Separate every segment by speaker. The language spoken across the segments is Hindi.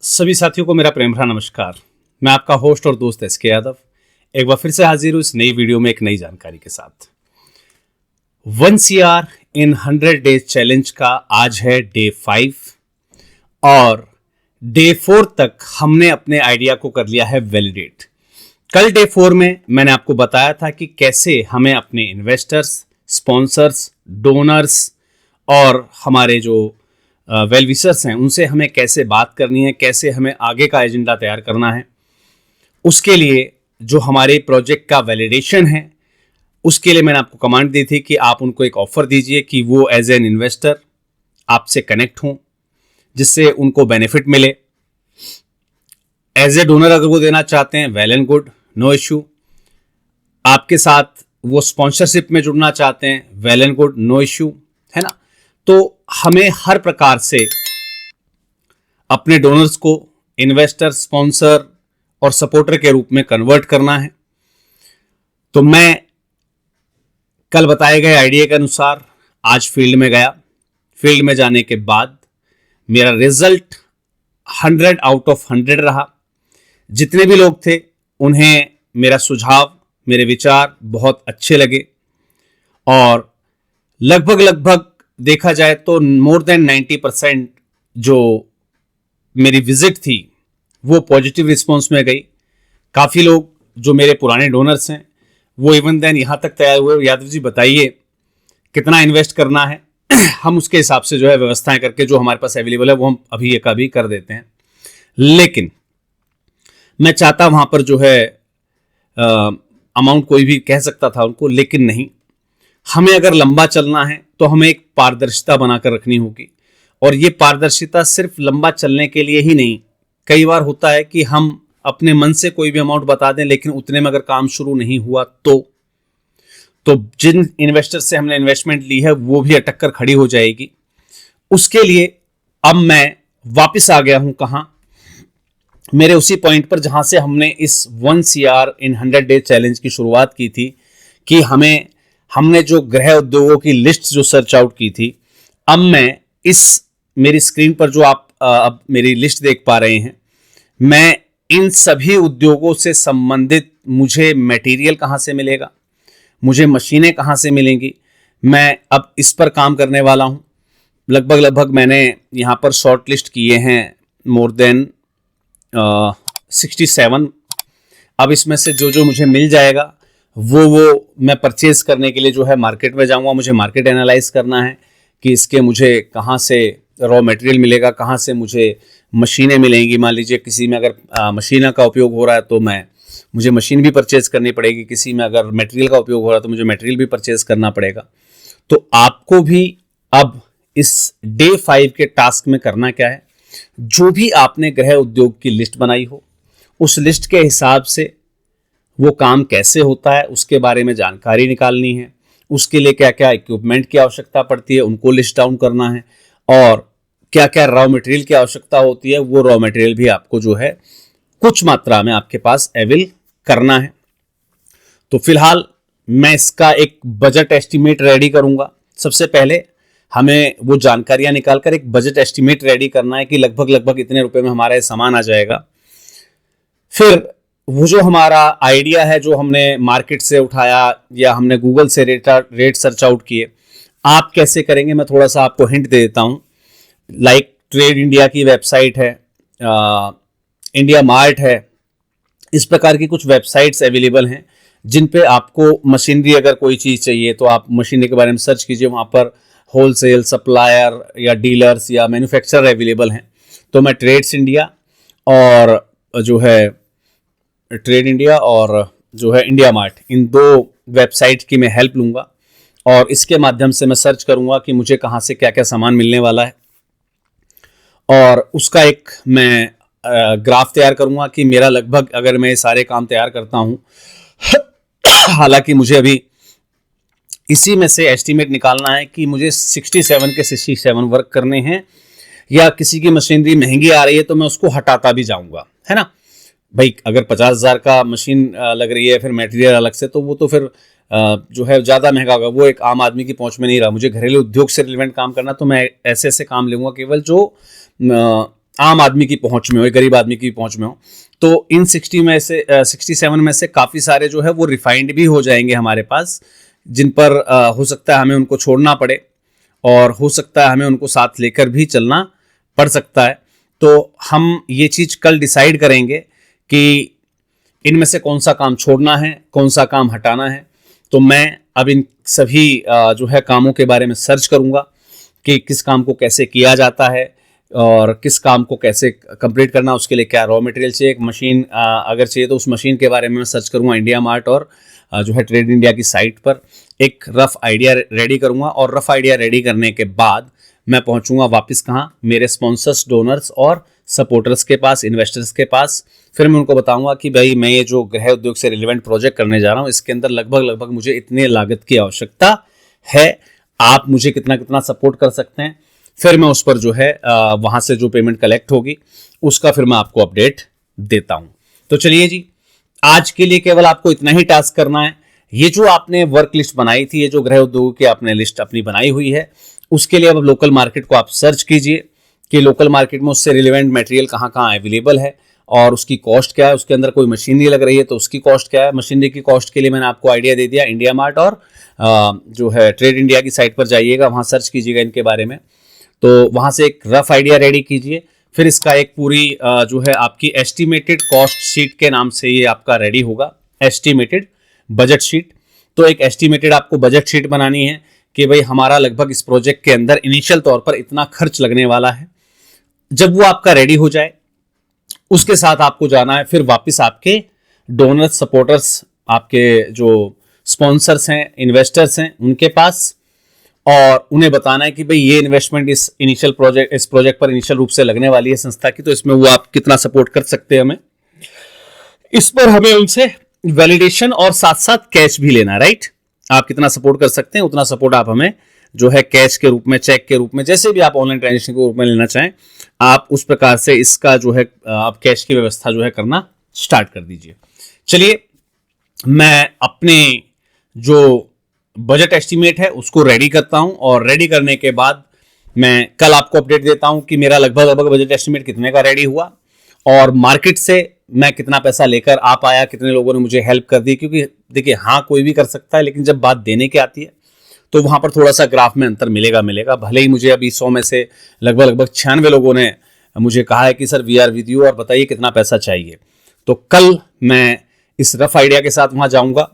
Speaker 1: सभी साथियों को मेरा प्रेम भरा नमस्कार। मैं आपका होस्ट और दोस्त एस के यादव एक बार फिर से हाजिर हूँ इस नई वीडियो में एक नई जानकारी के साथ। 1 CR इन 100 डेज चैलेंज का आज है डे 5 और डे 4 तक हमने अपने आइडिया को कर लिया है वैलिडेट। कल डे 4 में मैंने आपको बताया था कि कैसे हमें अपने इन्वेस्टर्स, स्पॉन्सर्स, डोनर्स और हमारे जो वेल विशर्स हैं उनसे हमें कैसे बात करनी है, कैसे हमें आगे का एजेंडा तैयार करना है। उसके लिए जो हमारे प्रोजेक्ट का वैलिडेशन है उसके लिए मैंने आपको कमांड दी थी कि आप उनको एक ऑफर दीजिए कि वो एज एन इन्वेस्टर आपसे कनेक्ट हों जिससे उनको बेनिफिट मिले। एज ए डोनर अगर वो देना चाहते हैं well and good, no issue. आपके साथ वो स्पॉन्सरशिप में जुड़ना चाहते हैं well and good, no issue, है ना। तो हमें हर प्रकार से अपने डोनर्स को इन्वेस्टर, स्पॉन्सर और सपोर्टर के रूप में कन्वर्ट करना है। तो मैं कल बताए गए आइडिया के अनुसार आज फील्ड में गया। फील्ड में जाने के बाद मेरा रिजल्ट 100 आउट ऑफ 100 रहा। जितने भी लोग थे उन्हें मेरा सुझाव, मेरे विचार बहुत अच्छे लगे और लगभग देखा जाए तो मोर देन 90% जो मेरी विजिट थी वो पॉजिटिव रिस्पॉन्स में गई। काफ़ी लोग जो मेरे पुराने डोनर्स हैं वो इवन देन यहाँ तक तैयार हुए, यादव जी बताइए कितना इन्वेस्ट करना है हम उसके हिसाब से जो है व्यवस्थाएं करके जो हमारे पास अवेलेबल है वो हम अभी एक अभी कर देते हैं। लेकिन मैं चाहता वहाँ पर जो है अमाउंट कोई भी कह सकता था उनको, लेकिन नहीं। हमें अगर लंबा चलना है तो हमें एक पारदर्शिता बनाकर रखनी होगी और ये पारदर्शिता सिर्फ लंबा चलने के लिए ही नहीं। कई बार होता है कि हम अपने मन से कोई भी अमाउंट बता दें लेकिन उतने में अगर काम शुरू नहीं हुआ तो जिन इन्वेस्टर से हमने इन्वेस्टमेंट ली है वो भी अटक कर खड़ी हो जाएगी। उसके लिए अब मैं वापस आ गया हूं कहां, मेरे उसी पॉइंट पर जहां से हमने इस 1 CR इन 100 डेज चैलेंज की शुरुआत की थी कि हमने जो गृह उद्योगों की लिस्ट जो सर्च आउट की थी। अब मैं इस मेरी स्क्रीन पर जो आप अब मेरी लिस्ट देख पा रहे हैं, मैं इन सभी उद्योगों से संबंधित मुझे मटेरियल कहाँ से मिलेगा, मुझे मशीनें कहाँ से मिलेंगी, मैं अब इस पर काम करने वाला हूँ। लगभग मैंने यहाँ पर शॉर्ट लिस्ट किए हैं मोर देन 67। अब इसमें से जो मुझे मिल जाएगा वो मैं परचेज करने के लिए जो है मार्केट में जाऊंगा। मुझे मार्केट एनालाइज करना है कि इसके मुझे कहाँ से रॉ मटेरियल मिलेगा, कहाँ से मुझे मशीनें मिलेंगी। मान लीजिए किसी में अगर मशीनों का उपयोग हो रहा है तो मुझे मशीन भी परचेज करनी पड़ेगी, किसी में अगर मटेरियल का उपयोग हो रहा है तो मुझे मटेरियल भी परचेज करना पड़ेगा। तो आपको भी अब इस डे 5 के टास्क में करना क्या है, जो भी आपने गृह उद्योग की लिस्ट बनाई हो उस लिस्ट के हिसाब से वो काम कैसे होता है उसके बारे में जानकारी निकालनी है। उसके लिए क्या क्या इक्विपमेंट की आवश्यकता पड़ती है उनको लिस्ट डाउन करना है और क्या क्या रॉ मटेरियल की आवश्यकता होती है वो रॉ मटेरियल भी आपको जो है कुछ मात्रा में आपके पास अवेल करना है। तो फिलहाल मैं इसका एक बजट एस्टिमेट रेडी करूंगा। सबसे पहले हमें वो जानकारियां निकालकर एक बजट एस्टिमेट रेडी करना है कि लगभग इतने रुपए में हमारा ये सामान आ जाएगा। फिर वो जो हमारा आइडिया है जो हमने मार्केट से उठाया या हमने गूगल से रेट सर्च आउट किए, आप कैसे करेंगे मैं थोड़ा सा आपको हिंट दे देता हूँ। लाइक ट्रेड इंडिया की वेबसाइट है, इंडिया मार्ट है, इस प्रकार की कुछ वेबसाइट्स अवेलेबल हैं जिन पे आपको मशीनरी अगर कोई चीज़ चाहिए तो आप मशीनरी के बारे में सर्च कीजिए। वहाँ पर होलसेल, सप्लायर या डीलर्स या मैन्युफैक्चरर अवेलेबल हैं। तो मैं ट्रेड्स इंडिया और जो है इंडिया मार्ट, इन दो वेबसाइट की मैं हेल्प लूँगा और इसके माध्यम से मैं सर्च करूँगा कि मुझे कहाँ से क्या क्या सामान मिलने वाला है और उसका एक मैं ग्राफ तैयार करूँगा कि मेरा लगभग अगर मैं ये सारे काम तैयार करता हूँ हालांकि मुझे अभी इसी में से एस्टीमेट निकालना है कि मुझे 67 के 67 वर्क करने हैं या किसी की मशीनरी महंगी आ रही है तो मैं उसको हटाता भी जाऊँगा, है ना भाई। अगर 50,000 का मशीन लग रही है फिर मटेरियल अलग से तो वो तो फिर जो है ज़्यादा महंगा होगा, वो एक आम आदमी की पहुंच में नहीं रहा। मुझे घरेलू उद्योग से रिलेवेंट काम करना तो मैं ऐसे काम लूँगा केवल जो आम आदमी की पहुंच में हो, गरीब आदमी की पहुंच में हो। तो इन 67 में से काफ़ी सारे जो है वो रिफाइंड भी हो जाएंगे हमारे पास, जिन पर हो सकता है हमें उनको छोड़ना पड़े और हो सकता है हमें उनको साथ लेकर भी चलना पड़ सकता है। तो हम ये चीज़ कल डिसाइड करेंगे कि इनमें से कौन सा काम छोड़ना है, कौन सा काम हटाना है। तो मैं अब इन सभी जो है कामों के बारे में सर्च करूंगा कि किस काम को कैसे किया जाता है और किस काम को कैसे कंप्लीट करना, उसके लिए क्या रॉ मटेरियल चाहिए, एक मशीन अगर चाहिए तो उस मशीन के बारे में मैं सर्च करूंगा इंडिया मार्ट और जो है ट्रेड इंडिया की साइट पर। एक रफ आइडिया रेडी करूंगा और रफ आइडिया रेडी करने के बाद मैं पहुंचूंगा वापस कहाँ, मेरे स्पॉन्सर्स, डोनर्स और सपोर्टर्स के पास, इन्वेस्टर्स के पास। फिर मैं उनको बताऊंगा कि भाई मैं ये जो गृह उद्योग से रिलेवेंट प्रोजेक्ट करने जा रहा हूँ, इसके अंदर लगभग मुझे इतने लागत की आवश्यकता है, आप मुझे कितना कितना सपोर्ट कर सकते हैं। फिर मैं उस पर जो है वहां से जो पेमेंट कलेक्ट होगी उसका फिर मैं आपको अपडेट देता हूं। तो चलिए जी, आज के लिए केवल आपको इतना ही टास्क करना है। ये जो आपने वर्क लिस्ट बनाई थी, ये जो गृह उद्योग की आपने लिस्ट अपनी बनाई हुई है, उसके लिए अब लोकल मार्केट को आप सर्च कीजिए कि लोकल मार्केट में उससे रिलेवेंट मटेरियल कहाँ कहाँ अवेलेबल है और उसकी कॉस्ट क्या है, उसके अंदर कोई मशीनरी लग रही है तो उसकी कॉस्ट क्या है। मशीनरी की कॉस्ट के लिए मैंने आपको आइडिया दे दिया, इंडिया मार्ट और जो है ट्रेड इंडिया की साइट पर जाइएगा, वहाँ सर्च कीजिएगा इनके बारे में। तो वहाँ से एक रफ आइडिया रेडी कीजिए। फिर इसका एक पूरी जो है आपकी एस्टिमेटेड कॉस्ट शीट के नाम से ये आपका रेडी होगा, एस्टिमेटेड बजट शीट। तो एक एस्टिमेटेड आपको बजट शीट बनानी है कि भाई हमारा लगभग इस प्रोजेक्ट के अंदर इनिशियल तौर पर इतना खर्च लगने वाला है। जब वो आपका रेडी हो जाए उसके साथ आपको जाना है फिर वापस आपके डोनर्स, सपोर्टर्स, आपके जो स्पॉन्सर्स हैं, इन्वेस्टर्स हैं, उनके पास, और उन्हें बताना है कि भाई ये इन्वेस्टमेंट इस प्रोजेक्ट पर इनिशियल रूप से लगने वाली है संस्था की, तो इसमें वो आप कितना सपोर्ट कर सकते हैं हमें। इस पर हमें उनसे वैलिडेशन और साथ साथ कैश भी लेना, राइट। आप कितना सपोर्ट कर सकते हैं उतना सपोर्ट आप हमें जो है कैश के रूप में, चेक के रूप में, जैसे भी आप ऑनलाइन ट्रांजेक्शन के रूप में लेना चाहें, आप उस प्रकार से इसका जो है आप कैश की व्यवस्था जो है करना स्टार्ट कर दीजिए। चलिए, मैं अपने जो बजट एस्टिमेट है उसको रेडी करता हूं और रेडी करने के बाद मैं कल आपको अपडेट देता हूं कि मेरा लगभग बजट एस्टिमेट कितने का रेडी हुआ और मार्केट से मैं कितना पैसा लेकर आ पाया, कितने लोगों ने मुझे हेल्प कर दी। क्योंकि देखिए, हाँ कोई भी कर सकता है, लेकिन जब बात देने की आती है तो वहां पर थोड़ा सा ग्राफ में अंतर मिलेगा। भले ही मुझे अभी 100 में से लगभग 96 लोगों ने मुझे कहा है कि sir we are with you और बताइए कितना पैसा चाहिए। तो कल मैं इस रफ आइडिया के साथ वहां जाऊंगा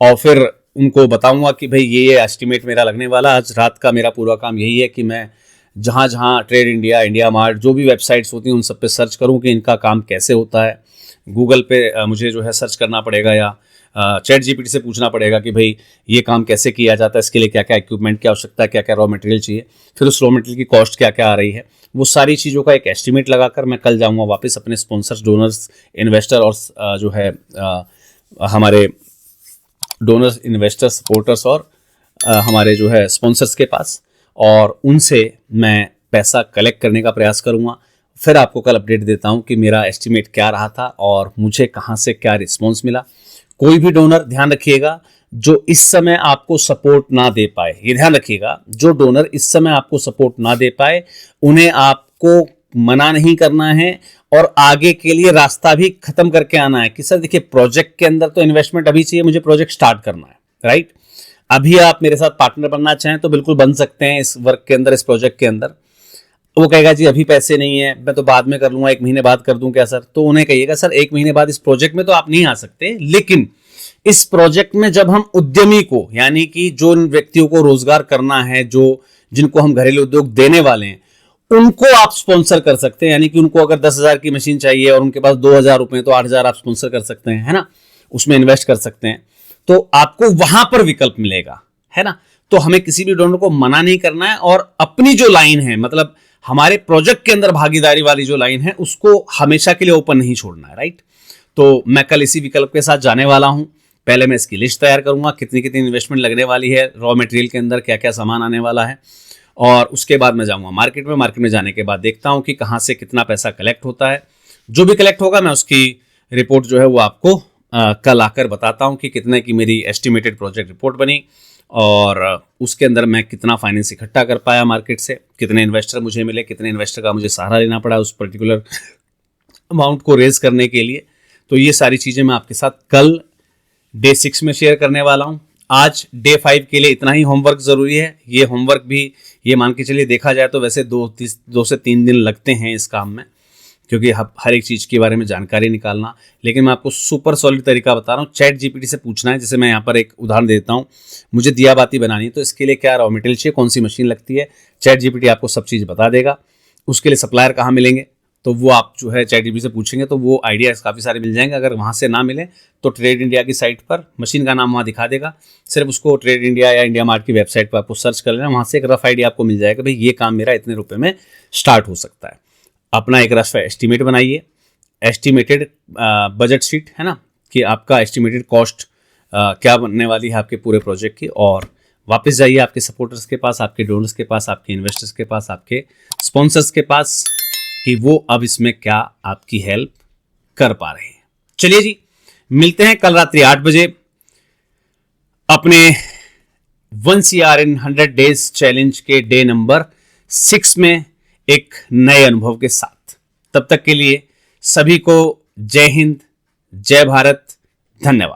Speaker 1: और फिर उनको बताऊंगा कि भाई ये एस्टिमेट मेरा लगने वाला। आज रात का मेरा पूरा काम यही है कि मैं जहाँ जहाँ ट्रेड इंडिया, इंडिया मार्ट, जो भी वेबसाइट्स होती हैं उन सब पे सर्च करूँ कि इनका काम कैसे होता है। गूगल पे मुझे जो है सर्च करना पड़ेगा या चैट जीपीटी से पूछना पड़ेगा कि भाई ये काम कैसे किया जाता है, इसके लिए क्या क्या इक्विपमेंट की आवश्यकता है, क्या क्या रॉ मटेरियल चाहिए, फिर उस रॉ मटेरियल की कॉस्ट क्या क्या आ रही है, वो सारी चीज़ों का एक एस्टिमेट लगाकर मैं कल जाऊँगा वापस अपने स्पॉन्सर्स, डोनर्स, इन्वेस्टर और जो है हमारे डोनर्स, इन्वेस्टर्स, सपोर्टर्स और हमारे जो है स्पॉन्सर्स के पास, और उनसे मैं पैसा कलेक्ट करने का प्रयास करूँगा। फिर आपको कल अपडेट देता हूँ कि मेरा एस्टिमेट क्या रहा था और मुझे कहाँ से क्या रिस्पॉन्स मिला। कोई भी डोनर, ध्यान रखिएगा, जो इस समय आपको सपोर्ट ना दे पाए, ये ध्यान रखिएगा, जो डोनर इस समय आपको सपोर्ट ना दे पाए उन्हें आपको मना नहीं करना है और आगे के लिए रास्ता भी खत्म करके आना है कि सर देखिए, प्रोजेक्ट के अंदर तो इन्वेस्टमेंट अभी चाहिए, मुझे प्रोजेक्ट स्टार्ट करना है, राइट। अभी आप मेरे साथ पार्टनर बनना चाहें तो बिल्कुल बन सकते हैं इस वर्क के अंदर, इस प्रोजेक्ट के अंदर। वो कहेगा जी अभी पैसे नहीं है, मैं तो बाद में कर लूंगा, 1 महीने बाद कर दूं क्या सर? तो उन्हें कहिएगा सर 1 महीने बाद इस प्रोजेक्ट में तो आप नहीं आ सकते, लेकिन इस प्रोजेक्ट में जब हम उद्यमी को, यानी कि जो व्यक्तियों को रोजगार करना है, जो जिनको हम घरेलू उद्योग देने वाले हैं, उनको आप स्पॉन्सर कर सकते हैं। यानी कि उनको अगर 10,000 की मशीन चाहिए और उनके पास 2,000 रुपए तो 8,000 आप स्पॉन्सर कर सकते हैं, है ना, उसमें इन्वेस्ट कर सकते हैं। तो आपको वहां पर विकल्प मिलेगा, है ना। तो हमें किसी भी डोनर को मना नहीं करना है और अपनी जो लाइन है, मतलब हमारे प्रोजेक्ट के अंदर भागीदारी वाली जो लाइन है, उसको हमेशा के लिए ओपन नहीं छोड़ना है, राइट। तो मैं कल इसी विकल्प के साथ जाने वाला हूं। पहले मैं इसकी लिस्ट तैयार करूंगा, कितनी कितनी इन्वेस्टमेंट लगने वाली है, रॉ मटेरियल के अंदर क्या क्या सामान आने वाला है, और उसके बाद मैं जाऊंगा मार्केट में। मार्केट में जाने के बाद देखता हूं कि कहां से कितना पैसा कलेक्ट होता है। जो भी कलेक्ट होगा मैं उसकी रिपोर्ट जो है वो आपको कल आकर बताता हूं कि कितने की मेरी एस्टिमेटेड प्रोजेक्ट रिपोर्ट बनी और उसके अंदर मैं कितना फाइनेंस इकट्ठा कर पाया मार्केट से, कितने इन्वेस्टर मुझे मिले, कितने इन्वेस्टर का मुझे सहारा लेना पड़ा उस पर्टिकुलर अमाउंट को रेज करने के लिए। तो ये सारी चीज़ें मैं आपके साथ कल डे 6 में शेयर करने वाला हूँ। आज डे 5 के लिए इतना ही होमवर्क ज़रूरी है। ये होमवर्क भी ये मान के चलिए देखा जाए तो वैसे 2 से 3 दिन लगते हैं इस काम में, क्योंकि हर एक चीज़ के बारे में जानकारी निकालना। लेकिन मैं आपको सुपर सॉलिड तरीका बता रहा हूँ। चैट जीपीटी से पूछना है। जैसे मैं यहाँ पर एक उदाहरण देता हूँ, मुझे दिया बाती बनानी है तो इसके लिए क्या रॉ मटेरियल चाहिए, कौन सी मशीन लगती है, चैट जीपीटी आपको सब चीज़ बता देगा। उसके लिए सप्लायर कहाँ मिलेंगे तो वो आप जो है चैट जीपीटी से पूछेंगे तो वो आइडियाज़ काफ़ी सारे मिल जाएंगे। अगर वहाँ से ना मिले तो ट्रेड इंडिया की साइट पर मशीन का नाम वहाँ दिखा देगा, सिर्फ उसको ट्रेड इंडिया या इंडिया मार्ट की वेबसाइट पर आपको सर्च कर लेना, वहाँ से एक रफ आइडिया आपको मिल जाएगा भाई ये काम मेरा इतने रुपये में स्टार्ट हो सकता है। अपना एक रफ एस्टिमेट बनाइए, एस्टिमेटेड बजट शीट है ना, कि आपका एस्टिमेटेड कॉस्ट क्या बनने वाली है आपके पूरे प्रोजेक्ट की, और वापस जाइए आपके सपोर्टर्स के पास, आपके डोनर्स के पास, आपके इन्वेस्टर्स के पास, आपके स्पॉन्सर्स के पास, कि वो अब इसमें क्या आपकी हेल्प कर पा रहे हैं। चलिए जी, मिलते हैं कल रात्रि 8 बजे अपने 1 CR in 100 Days चैलेंज के डे नंबर 6 में एक नए अनुभव के साथ। तब तक के लिए सभी को जय हिंद, जय भारत, धन्यवाद।